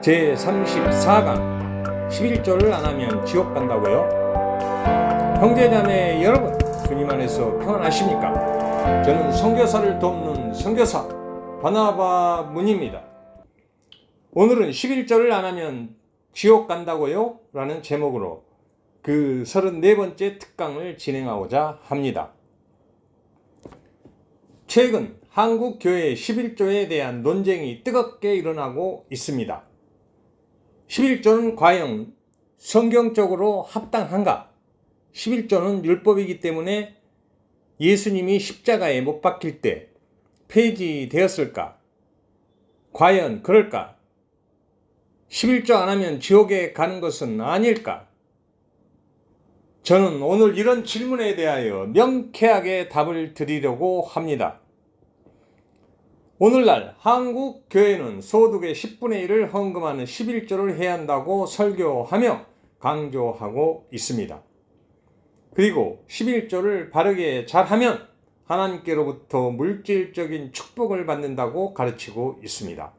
제34강 11조를 안 하면 지옥 간다고요? 형제자매 여러분, 주님 안에서 평안하십니까? 저는 선교사를 돕는 선교사 바나바 문입니다. 오늘은 11조를 안 하면 지옥 간다고요? 라는 제목으로 그 34번째 특강을 진행하고자 합니다. 최근 한국 교회 11조에 대한 논쟁이 뜨겁게 일어나고 있습니다. 11조는 과연 성경적으로 합당한가? 11조는 율법이기 때문에 예수님이 십자가에 못 박힐 때 폐지되었을까? 과연 그럴까? 11조 안 하면 지옥에 가는 것은 아닐까? 저는 오늘 이런 질문에 대하여 명쾌하게 답을 드리려고 합니다. 오늘날 한국 교회는 소득의 10분의 1을 헌금하는 11조를 해야 한다고 설교하며 강조하고 있습니다. 그리고 11조를 바르게 잘하면 하나님께로부터 물질적인 축복을 받는다고 가르치고 있습니다.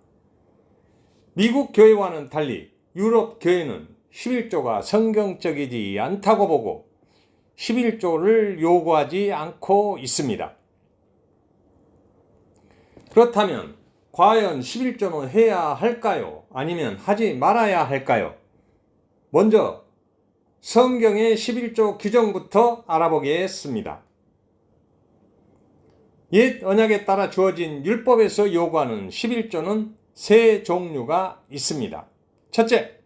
미국 교회와는 달리 유럽 교회는 11조가 성경적이지 않다고 보고 11조를 요구하지 않고 있습니다. 그렇다면 과연 11조는 해야 할까요? 아니면 하지 말아야 할까요? 먼저 성경의 11조 규정부터 알아보겠습니다. 옛 언약에 따라 주어진 율법에서 요구하는 11조는 세 종류가 있습니다. 첫째,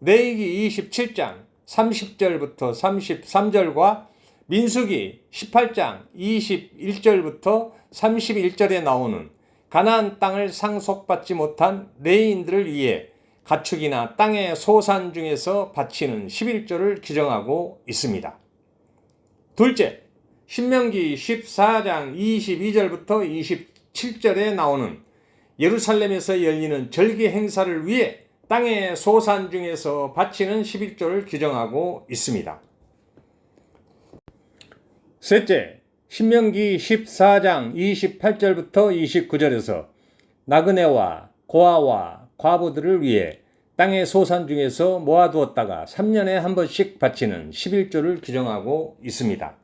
레위기 27장 30절부터 33절과 민수기 18장 21절부터 31절에 나오는 가나안 땅을 상속받지 못한 레위인들을 위해 가축이나 땅의 소산 중에서 바치는 11조를 규정하고 있습니다. 둘째, 신명기 14장 22절부터 27절에 나오는 예루살렘에서 열리는 절기 행사를 위해 땅의 소산 중에서 바치는 11조를 규정하고 있습니다. 셋째, 신명기 14장 28절부터 29절에서 나그네와 고아와 과부들을 위해 땅의 소산 중에서 모아두었다가 3년에 한 번씩 바치는 11조를 규정하고 있습니다.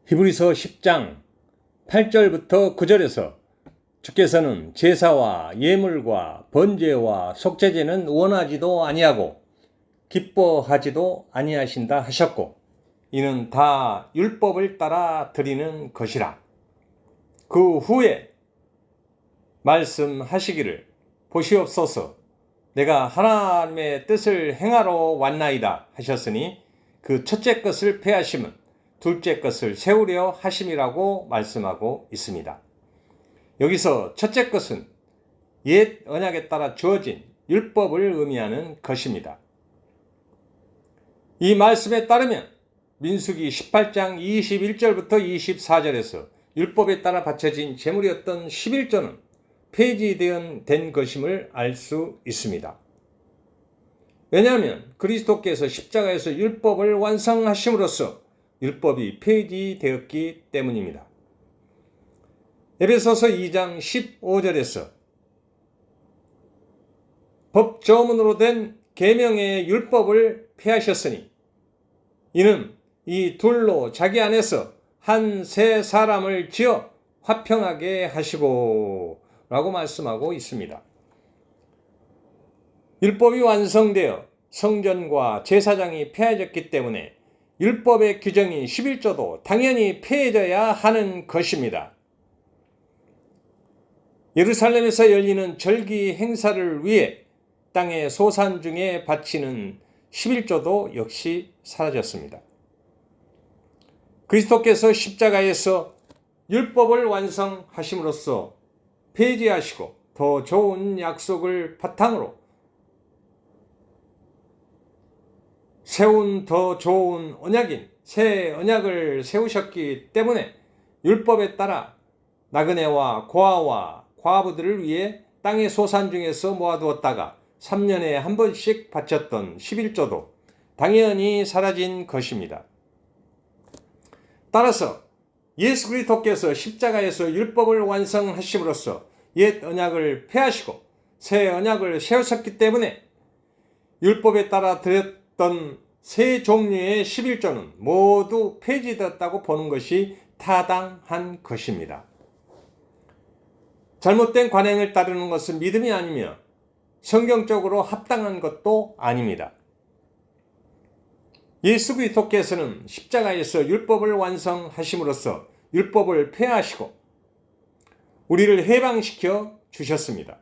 히브리서 10장 8절부터 9절에서 주께서는 제사와 예물과 번제와 속죄제는 원하지도 아니하고 기뻐하지도 아니하신다 하셨고 이는 다 율법을 따라 드리는 것이라. 그 후에 말씀하시기를 보시옵소서 내가 하나님의 뜻을 행하러 왔나이다 하셨으니 그 첫째 것을 폐하심은 둘째 것을 세우려 하심이라고 말씀하고 있습니다. 여기서 첫째 것은 옛 언약에 따라 주어진 율법을 의미하는 것입니다. 이 말씀에 따르면 민수기 18장 21절부터 24절에서 율법에 따라 바쳐진 제물이었던 11조는 폐지된 것임을 알 수 있습니다. 왜냐하면 그리스도께서 십자가에서 율법을 완성하심으로써 율법이 폐지되었기 때문입니다. 에베소서 2장 15절에서 법조문으로 된 계명의 율법을 폐하셨으니 이는 이 둘로 자기 안에서 한 새 사람을 지어 화평하게 하시고 라고 말씀하고 있습니다. 율법이 완성되어 성전과 제사장이 폐해졌기 때문에 율법의 규정인 11조도 당연히 폐해져야 하는 것입니다. 예루살렘에서 열리는 절기 행사를 위해 땅의 소산 중에 바치는 11조도 역시 사라졌습니다. 그리스도께서 십자가에서 율법을 완성하심으로써 폐지하시고 더 좋은 약속을 바탕으로 세운 더 좋은 언약인 새 언약을 세우셨기 때문에 율법에 따라 나그네와 고아와 과부들을 위해 땅의 소산 중에서 모아두었다가 3년에 한 번씩 바쳤던 11조도 당연히 사라진 것입니다. 따라서 예수 그리스도께서 십자가에서 율법을 완성하심으로써 옛 언약을 폐하시고 새 언약을 세우셨기 때문에 율법에 따라 드렸던 세 종류의 11조는 모두 폐지되었다고 보는 것이 타당한 것입니다. 잘못된 관행을 따르는 것은 믿음이 아니며 성경적으로 합당한 것도 아닙니다. 예수 그리스도께서는 십자가에서 율법을 완성하심으로써 율법을 폐하시고 우리를 해방시켜 주셨습니다.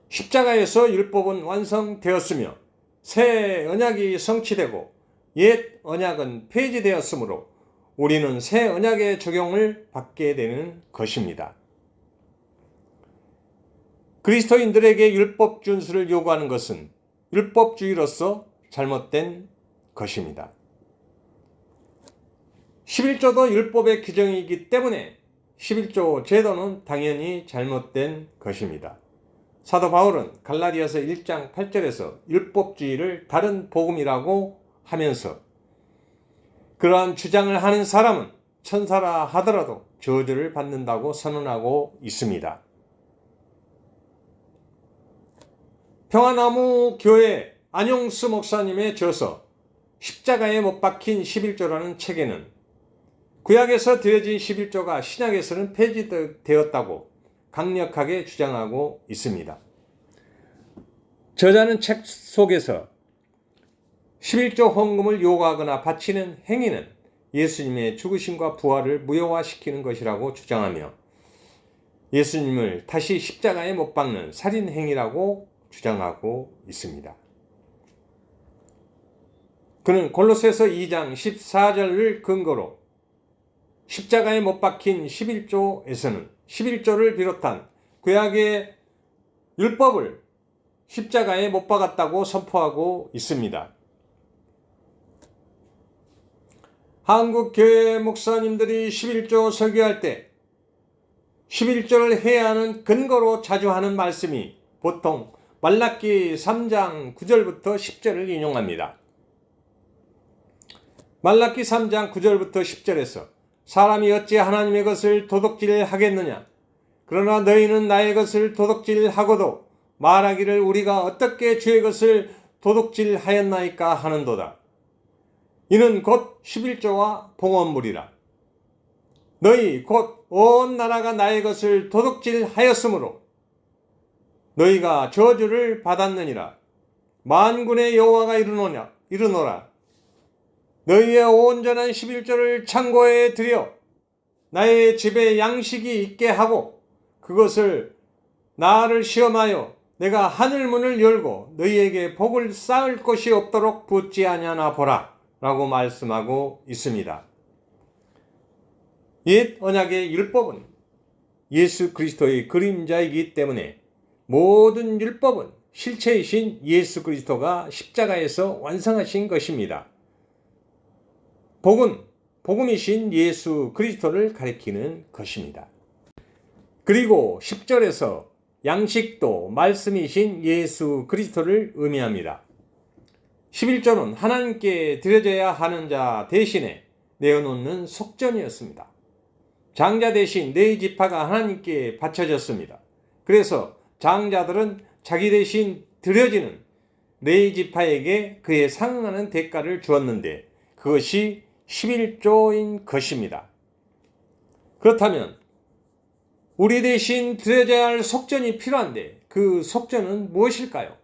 십자가에서 율법은 완성되었으며 새 언약이 성취되고 옛 언약은 폐지되었으므로 우리는 새 언약의 적용을 받게 되는 것입니다. 그리스도인들에게 율법 준수를 요구하는 것은 율법주의로서 잘못된 것입니다. 11조도 율법의 규정이기 때문에 11조 제도는 당연히 잘못된 것입니다. 사도 바울은 갈라디아서 1장 8절에서 율법주의를 다른 복음이라고 하면서 그러한 주장을 하는 사람은 천사라 하더라도 저주를 받는다고 선언하고 있습니다. 평화나무 교회 안용수 목사님의 저서 십자가에 못 박힌 11조라는 책에는 구약에서 드려진 11조가 신약에서는 폐지되었다고 강력하게 주장하고 있습니다. 저자는 책 속에서 11조 헌금을 요구하거나 바치는 행위는 예수님의 죽으심과 부활을 무효화시키는 것이라고 주장하며 예수님을 다시 십자가에 못 박는 살인 행위라고 주장하고 있습니다. 그는 골로새서 2장 14절을 근거로 십자가에 못 박힌 11조에서는 11조를 비롯한 구약의 율법을 십자가에 못 박았다고 선포하고 있습니다. 한국 교회 목사님들이 11조 설교할 때 11조를 해야 하는 근거로 자주 하는 말씀이 보통 말라기 3장 9절부터 10절을 인용합니다. 말라기 3장 9절부터 10절에서 사람이 어찌 하나님의 것을 도둑질하겠느냐? 그러나 너희는 나의 것을 도둑질하고도 말하기를 우리가 어떻게 주의 것을 도둑질하였나이까 하는도다. 이는 곧 11조와 봉헌물이라. 너희 곧 온 나라가 나의 것을 도둑질하였으므로 너희가 저주를 받았느니라. 만군의 여호와가 이르노라. 너희의 온전한 11조를 창고에 들여 나의 집에 양식이 있게 하고 그것을 나를 시험하여 내가 하늘 문을 열고 너희에게 복을 쌓을 곳이 없도록 붙지 아니하나 보라 라고 말씀하고 있습니다. 옛 언약의 율법은 예수 그리스도의 그림자이기 때문에 모든 율법은 실체이신 예수 그리스도가 십자가에서 완성하신 것입니다. 복은 복음이신 예수 그리스도를 가리키는 것입니다. 그리고 10절에서 양식도 말씀이신 예수 그리스도를 의미합니다. 11조는 하나님께 드려져야 하는 자 대신에 내어놓는 속전이었습니다. 장자 대신 네 지파가 하나님께 바쳐졌습니다. 그래서 장자들은 자기 대신 드려지는 네 지파에게 그에 상응하는 대가를 주었는데 그것이 11조인 것입니다. 그렇다면 우리 대신 드려져야 할 속전이 필요한데 그 속전은 무엇일까요?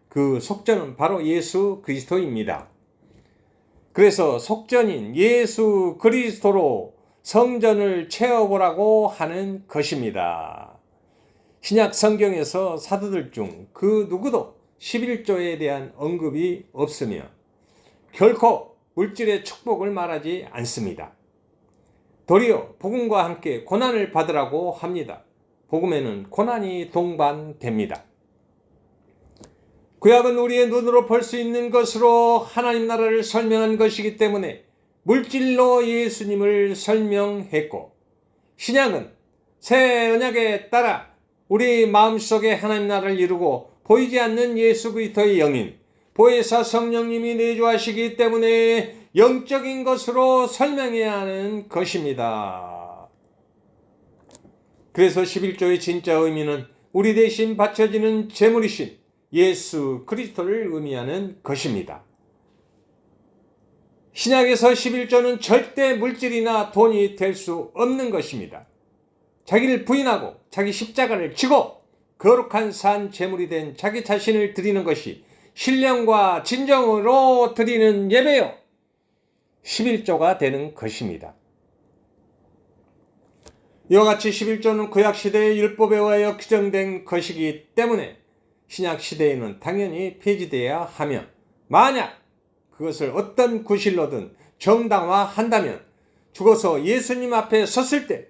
그 속전은 바로 예수 그리스도입니다. 그래서 속전인 예수 그리스도로 성전을 채워보라고 하는 것입니다. 신약 성경에서 사도들 중 그 누구도 11조에 대한 언급이 없으며 결코 물질의 축복을 말하지 않습니다. 도리어 복음과 함께 고난을 받으라고 합니다. 복음에는 고난이 동반됩니다. 구약은 우리의 눈으로 볼 수 있는 것으로 하나님 나라를 설명한 것이기 때문에 물질로 예수님을 설명했고 신약은 새 언약에 따라 우리 마음속에 하나님 나라를 이루고 보이지 않는 예수 그리스도의 영인 보혜사 성령님이 내주하시기 때문에 영적인 것으로 설명해야 하는 것입니다. 그래서 11조의 진짜 의미는 우리 대신 바쳐지는 제물이신 예수 그리스도를 의미하는 것입니다. 신약에서 11조는 절대 물질이나 돈이 될 수 없는 것입니다. 자기를 부인하고 자기 십자가를 지고 거룩한 산 제물이 된 자기 자신을 드리는 것이 신령과 진정으로 드리는 예배요 11조가 되는 것입니다. 이와 같이 11조는 구약시대의 율법에 의하여 규정된 것이기 때문에 신약시대에는 당연히 폐지되어야 하며, 만약 그것을 어떤 구실로든 정당화한다면 죽어서 예수님 앞에 섰을 때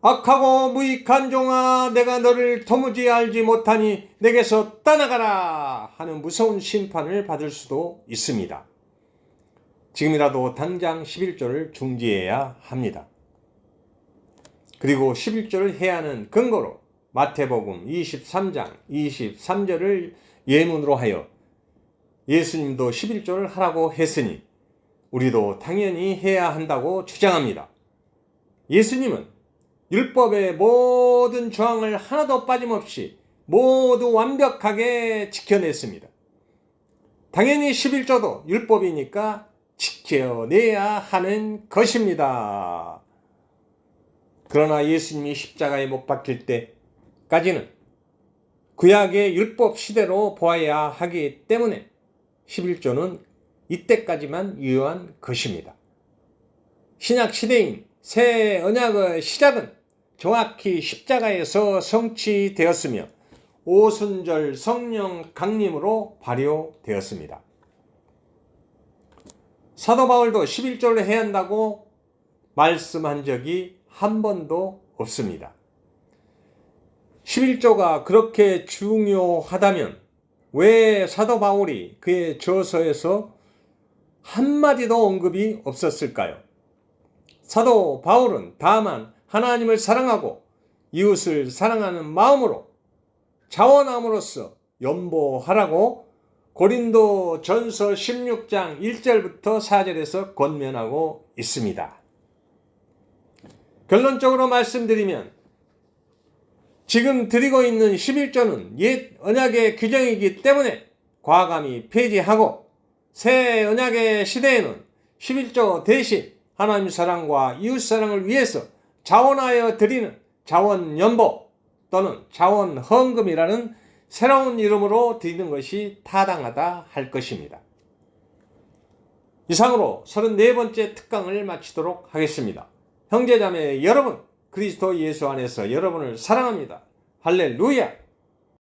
악하고 무익한 종아, 내가 너를 도무지 알지 못하니 내게서 떠나가라 하는 무서운 심판을 받을 수도 있습니다. 지금이라도 당장 11조를 중지해야 합니다. 그리고 11조를 해야 하는 근거로 마태복음 23장 23절을 예문으로 하여 예수님도 11조를 하라고 했으니 우리도 당연히 해야 한다고 주장합니다. 예수님은 율법의 모든 조항을 하나도 빠짐없이 모두 완벽하게 지켜냈습니다. 당연히 11조도 율법이니까 지켜내야 하는 것입니다. 그러나 예수님이 십자가에 못 박힐 때까지는 구약의 율법 시대로 보아야 하기 때문에 11조는 이때까지만 유효한 것입니다. 신약 시대인 새 언약의 시작은 정확히 십자가에서 성취되었으며 오순절 성령 강림으로 발효되었습니다. 사도 바울도 11조를 해야 한다고 말씀한 적이 한 번도 없습니다. 11조가 그렇게 중요하다면 왜 사도 바울이 그의 저서에서 한마디도 언급이 없었을까요? 사도 바울은 다만 하나님을 사랑하고 이웃을 사랑하는 마음으로 자원함으로써 연보하라고 고린도 전서 16장 1절부터 4절에서 권면하고 있습니다. 결론적으로 말씀드리면 지금 드리고 있는 11조는 옛 언약의 규정이기 때문에 과감히 폐지하고 새 언약의 시대에는 11조 대신 하나님 사랑과 이웃 사랑을 위해서 자원하여 드리는 자원연보 또는 자원헌금이라는 새로운 이름으로 드리는 것이 타당하다 할 것입니다. 이상으로 34번째 특강을 마치도록 하겠습니다. 형제자매 여러분, 그리스도 예수 안에서 여러분을 사랑합니다. 할렐루야!